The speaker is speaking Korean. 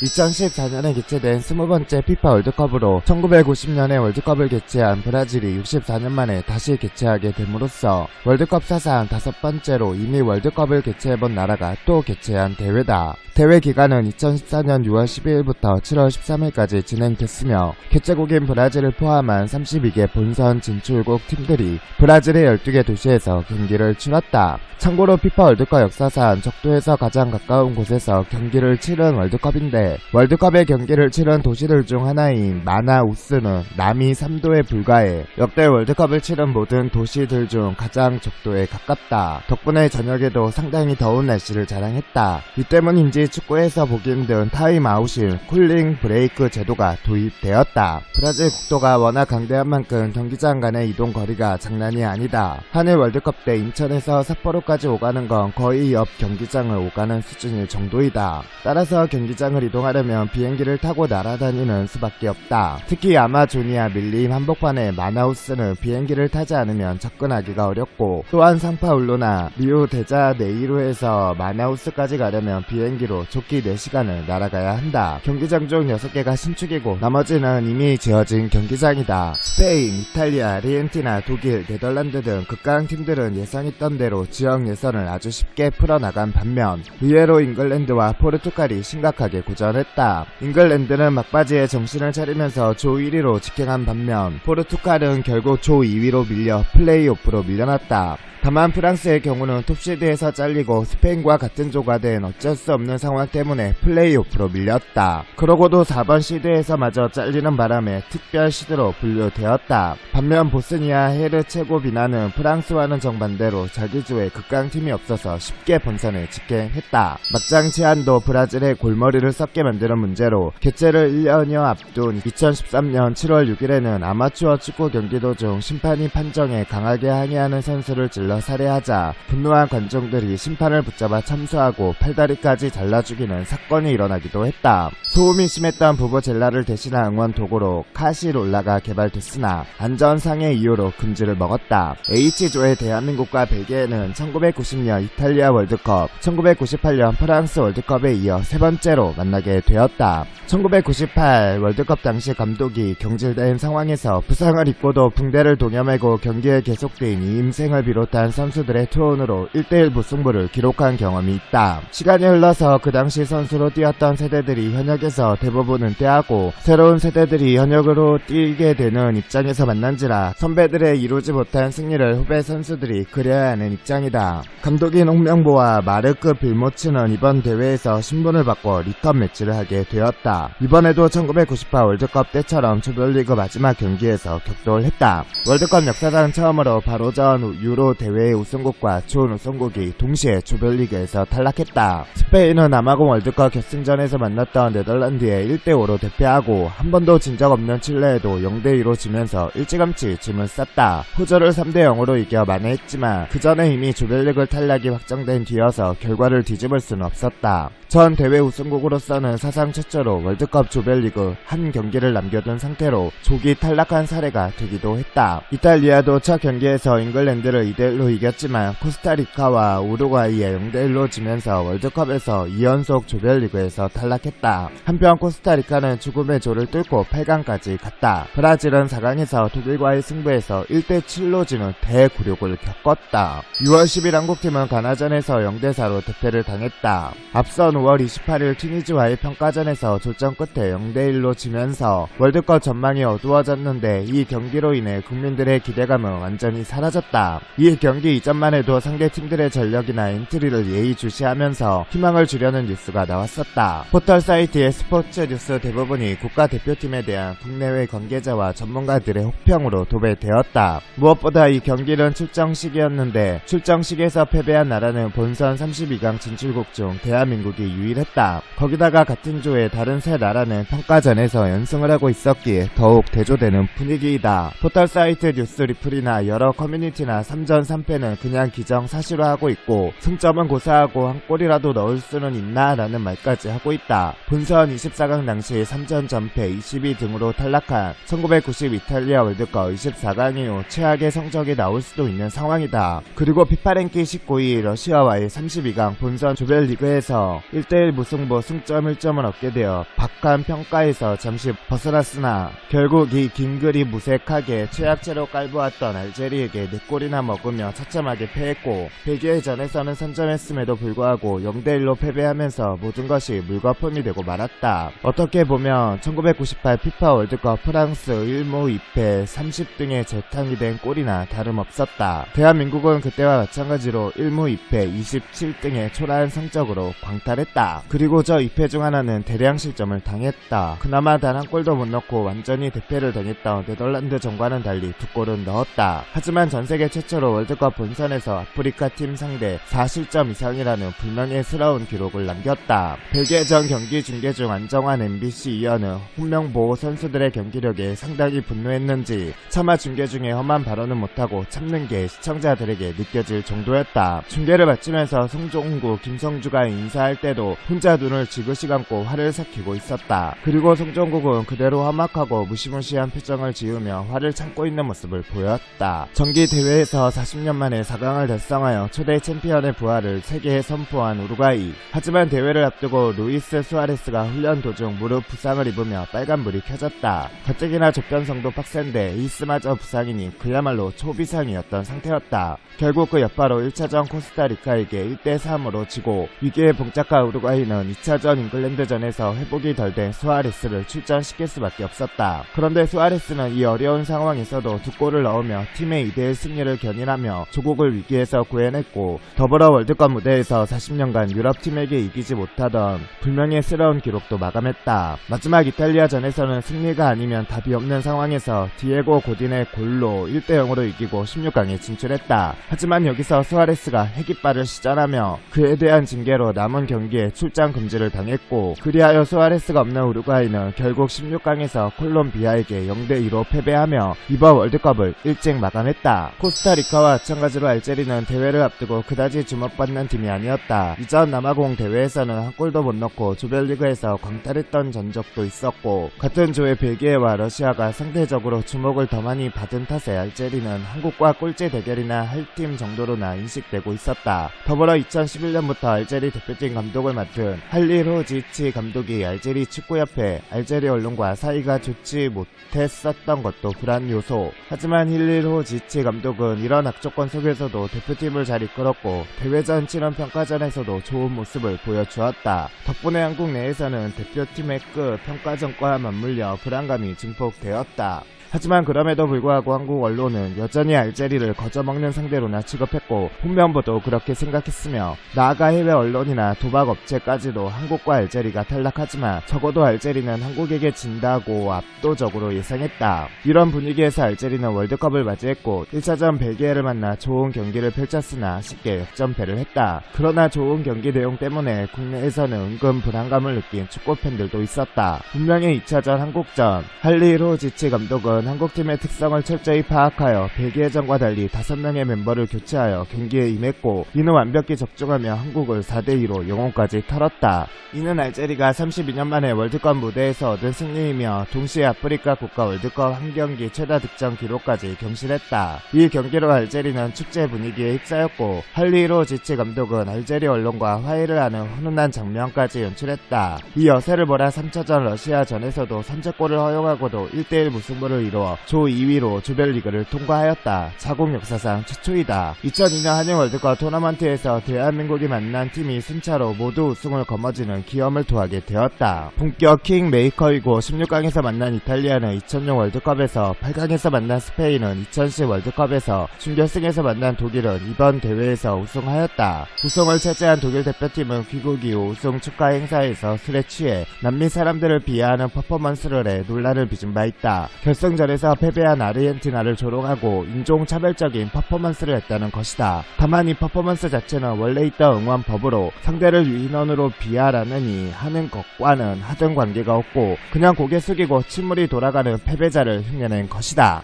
2014년에 개최된 20번째 피파 월드컵으로 1950년에 월드컵을 개최한 브라질이 64년 만에 다시 개최하게 됨으로써 월드컵 사상 5번째로 이미 월드컵을 개최해본 나라가 또 개최한 대회다. 대회 기간은 2014년 6월 12일부터 7월 13일까지 진행됐으며 개최국인 브라질을 포함한 32개 본선 진출국 팀들이 브라질의 12개 도시에서 경기를 치렀다. 참고로 피파 월드컵 역사상 적도에서 가장 가까운 곳에서 경기를 치른 월드컵인데 월드컵의 경기를 치른 도시들 중 하나인 마나우스는 남이 3도에 불과해 역대 월드컵을 치른 모든 도시들 중 가장 적도에 가깝다. 덕분에 저녁에도 상당히 더운 날씨를 자랑했다. 이 때문인지 축구에서 보기 힘든 타임아웃인 쿨링 브레이크 제도가 도입되었다. 브라질 국토가 워낙 강대한 만큼 경기장 간의 이동 거리가 장난이 아니다. 한일 월드컵 때 인천에서 삿포로까지 오가는 건 거의 옆 경기장을 오가는 수준일 정도이다. 따라서 경기장을 이동하려면 비행기를 타고 날아다니는 수밖에 없다. 특히 아마조니아 밀림 한복판의 마나우스는 비행기를 타지 않으면 접근하기가 어렵고 또한 상파울루나 리우 데자네이루에서 마나우스까지 가려면 비행기로 좋기 4시간을 날아가야 한다. 경기장 중 6개가 신축이고 나머지는 이미 지어진 경기장이다. 스페인, 이탈리아, 아르헨티나, 독일, 네덜란드 등 극강 팀들은 예상했던 대로 지역 예선을 아주 쉽게 풀어나간 반면 의외로 잉글랜드와 포르투갈이 심각하게 고전했다. 잉글랜드는 막바지에 정신을 차리면서 조 1위로 직행한 반면 포르투갈은 결국 조 2위로 밀려 플레이오프로 밀려났다. 다만 프랑스의 경우는 톱시드에서 잘리고 스페인과 같은 조가 된 어쩔 수 없는 상황 때문에 플레이오프로 밀렸다. 그러고도 4번 시드에서 마저 잘리는 바람에 특별 시드로 분류되었다. 반면 보스니아 헤르체고비나는 프랑스와는 정반대로 자기 조에 극강팀이 없어서 쉽게 본선을 직행했다. 막장 치안도 브라질의 골머리를 썩게 만드는 문제로 개최를 1년여 앞둔 2013년 7월 6일에는 아마추어 축구 경기 도중 심판이 판정에 강하게 항의하는 선수를 질러 살해하자 분노한 관중들이 심판을 붙잡아 참수하고 팔다리까지 잘라 죽이는 사건이 일어나기도 했다. 소음이 심했던 부부젤라를 대신한 응원 도구로 카시롤라가 개발됐으나 안전상의 이유로 금지를 먹었다. H조의 대한민국과 벨기에는 1990년 이탈리아 월드컵, 1998년 프랑스 월드컵에 이어 3번째로 만나게 되었다. 1998 월드컵 당시 감독이 경질된 상황에서 부상을 입고도 붕대를 동여매고 경기에 계속된 이임생을 비롯한 선수들의 투혼으로 1대1 무승부를 기록한 경험이 있다. 시간이 흘러서 그 당시 선수로 뛰었던 세대들이 현역에서 대부분은 떼하고 새로운 세대들이 현역으로 뛰게 되는 입장에서 만난지라 선배들의 이루지 못한 승리를 후배 선수들이 그려야 하는 입장이다. 감독인 홍명보와 마르크 빌모츠는 이번 대회에서 신분을 바꿔 리턴 매치를 하게 되었다. 이번에도 1998 월드컵 때처럼 조별리그 마지막 경기에서 격돌을 했다. 월드컵 역사상 처음으로 바로 전 유로 대회의 우승국과 준우승국이 동시에 조별리그에서 탈락했다. 스페인은 남아공 월드컵 결승전에서 만났던 네덜란드에 1대5로 대패하고 한 번도 진 적 없는 칠레에도 0대2로 지면서 일찌감치 짐을 쌌다. 호주를 3대0으로 이겨 만회했지만 그 전에 이미 조별리그 탈락이 확정된 뒤여서 결과를 뒤집을 수는 없었다. 전 대회 우승국으로서는 사상 최초로 월드컵 조별리그 한 경기를 남겨둔 상태로 조기 탈락한 사례가 되기도 했다. 이탈리아도 첫 경기에서 잉글랜드를 2대1로 이겼지만 코스타리카와 우루과이에 0대1로 지면서 월드컵에서 2연속 조별리그에서 탈락했다. 한편 코스타리카는 죽음의 조를 뚫고 8강까지 갔다. 브라질은 4강에서 독일과의 승부에서 1대7로 지는 대굴욕을 겪었다. 6월 10일 한국팀은 가나전에서 0대4로 대패를 당했다. 앞선 5월 28일 튀니지와의 평가전에서 졸전 끝에 0대1로 지면서 월드컵 전망이 어두워졌는데 이 경기로 인해 국민들의 기대감은 완전히 사라졌다. 이 경기 이전만 해도 상대 팀들의 전력이나 엔트리를 예의주시하면서 희망을 주려는 뉴스가 나왔었다. 포털 사이트의 스포츠 뉴스 대부분이 국가대표팀에 대한 국내외 관계자와 전문가들의 혹평으로 도배되었다. 무엇보다 이 경기는 출정식이었는데 출정식에서 패배한 나라는 본선 32강 진출국 중 대한민국이 유일했다. 거기다가 같은 조의 다른 세 나라는 평가전에서 연승을 하고 있었기에 더욱 대조되는 분위기이다. 포털 사이트 뉴스 리플이나 여러 커뮤니티나 3전 선패는 그냥 기정사실화하고 있고 승점은 고사하고 한 골이라도 넣을 수는 있나 라는 말까지 하고 있다. 본선 24강 당시 3전 전패 22등으로 탈락한 1990 이탈리아 월드컵 24강 이후 최악의 성적이 나올 수도 있는 상황이다. 그리고 피파 랭킹 19위 러시아와의 32강 본선 조별리그에서 1대1 무승부 승점 1점을 얻게 되어 박한 평가에서 잠시 벗어났으나 결국 이 긴 글이 무색하게 최악체로 깔보았던 알제리에게 4골이나 먹으며 처참하게 패했고 벨기에전에서는 선점했음에도 불구하고 0대1로 패배하면서 모든 것이 물거품이 되고 말았다. 어떻게 보면 1998 피파 월드컵 프랑스 1무 2패 30등의 재탕이 된 꼴이나 다름없었다. 대한민국은 그때와 마찬가지로 1무 2패 27등의 초라한 성적으로 광탈했다. 그리고 저 2패 중 하나는 대량 실점을 당했다. 그나마 단 한 골도 못 넣고 완전히 대패를 당했던 네덜란드전과는 달리 2골은 넣었다. 하지만 전세계 최초로 월드컵 본선에서 아프리카 팀 상대 4실점 이상이라는 불명예스러운 기록을 남겼다. 벨기에전 경기 중계 중 안정환 MBC 위원은 홍명보 선수들의 경기력에 상당히 분노했는지 차마 중계 중에 험한 발언은 못하고 참는 게 시청자들에게 느껴질 정도였다. 중계를 마치면서 송종구, 김성주가 인사할 때도 혼자 눈을 지그시 감고 화를 삭히고 있었다. 그리고 송종국은 그대로 험악하고 무시무시한 표정을 지으며 화를 참고 있는 모습을 보였다. 정기 대회에서 40년 만에 4강을 달성하여 초대 챔피언의 부활을 세계에 선포한 우루과이. 하지만 대회를 앞두고 루이스 수아레스가 훈련 도중 무릎 부상을 입으며 빨간불이 켜졌다. 가뜩이나 접견성도 빡센데 에이스마저 부상이니 그야말로 초비상이었던 상태였다. 결국 그 여파로 1차전 코스타리카에게 1대3으로 지고 위기에 봉착한 우루과이는 2차전 잉글랜드전에서 회복이 덜 된 수아레스를 출전시킬 수밖에 없었다. 그런데 수아레스는 이 어려운 상황에서도 2골을 넣으며 팀의 2대1 승리를 견인하며 조국을 위기에서 구해냈고 더불어 월드컵 무대에서 40년간 유럽팀에게 이기지 못하던 불명예스러운 기록도 마감했다. 마지막 이탈리아전에서는 승리가 아니면 답이 없는 상황에서 디에고 고딘의 골로 1대0으로 이기고 16강에 진출했다. 하지만 여기서 수아레스가 핵이빨을 시전하며 그에 대한 징계로 남은 경기에 출장 금지를 당했고 그리하여 수아레스가 없는 우루과이는 결국 16강에서 콜롬비아에게 0대2로 패배하며 이번 월드컵을 일찍 마감했다. 코스타리카와 마찬가지로 알제리는 대회를 앞두고 그다지 주목받는 팀이 아니었다. 이전 남아공 대회에서는 한 골도 못 넣고 조별리그에서 광탈했던 전적도 있었고 같은 조의 벨기에와 러시아가 상대적으로 주목을 더 많이 받은 탓에 알제리는 한국과 꼴찌 대결이나 할 팀 정도로나 인식되고 있었다. 더불어 2011년부터 알제리 대표팀 감독을 맡은 할리로지치 감독이 알제리 축구협회, 알제리 언론과 사이가 좋지 못했었던 것도 불안 요소. 하지만 할리로지치 감독은 이런 악조건 속에서도 대표팀을 잘 이끌었고 대회전 치른 평가전에서도 좋은 모습을 보여주었다. 덕분에 한국 내에서는 대표팀의 끝 평가전과 맞물려 불안감이 증폭되었다. 하지만 그럼에도 불구하고 한국 언론은 여전히 알제리를 거저먹는 상대로나 취급했고 홍명보도 그렇게 생각했으며 나아가 해외 언론이나 도박업체까지도 한국과 알제리가 탈락하지만 적어도 알제리는 한국에게 진다고 압도적으로 예상했다. 이런 분위기에서 알제리는 월드컵을 맞이했고 1차전 벨기에를 만나 좋은 경기를 펼쳤으나 쉽게 역전패를 했다. 그러나 좋은 경기 내용 때문에 국내에서는 은근 불안감을 느낀 축구팬들도 있었다. 분명히 2차전 한국전 할리로지치 감독은 한국팀의 특성을 철저히 파악하여 벨기에전과 달리 5명의 멤버를 교체하여 경기에 임했고 이는 완벽히 적중하며 한국을 4대2로 영혼까지 털었다. 이는 알제리가 32년 만에 월드컵 무대에서 얻은 승리이며 동시에 아프리카 국가 월드컵 한 경기 최다 득점 기록까지 경신했다. 이 경기로 알제리는 축제 분위기에 휩싸였고 할리로지치 감독은 알제리 언론과 화해를 하는 훈훈한 장면까지 연출했다. 이 여세를 몰아 3차전 러시아전에서도 선제골을 허용하고도 1대1 무승부를 이루어 조 2위로 조별리그를 통과하였다. 자국 역사상 최초이다. 2002년 한일 월드컵 토너먼트에서 대한민국이 만난 팀이 순차로 모두 우승을 거머쥐는 기염을 토하게 되었다. 본격 킹메이커이고 16강에서 만난 이탈리아는 2006 월드컵에서 8강에서 만난 스페인은 2010 월드컵에서 준결승에서 만난 독일은 이번 대회에서 우승하였다. 우승을 차지한 독일 대표팀은 귀국 이후 우승 축하 행사에서 술에 취해 남미 사람들을 비하하는 퍼포먼스를 해 논란을 빚은 바 있다. 결승전에서 패배한 아르헨티나를 조롱하고 인종차별적인 퍼포먼스를 했다는 것이다. 다만 이 퍼포먼스 자체는 원래 있던 응원법으로 상대를 유인원으로 비하라느니 하는 것과는 하등 관계가 없고 그냥 고개 숙이고 침울이 돌아가는 패배자를 흉내낸 것이다.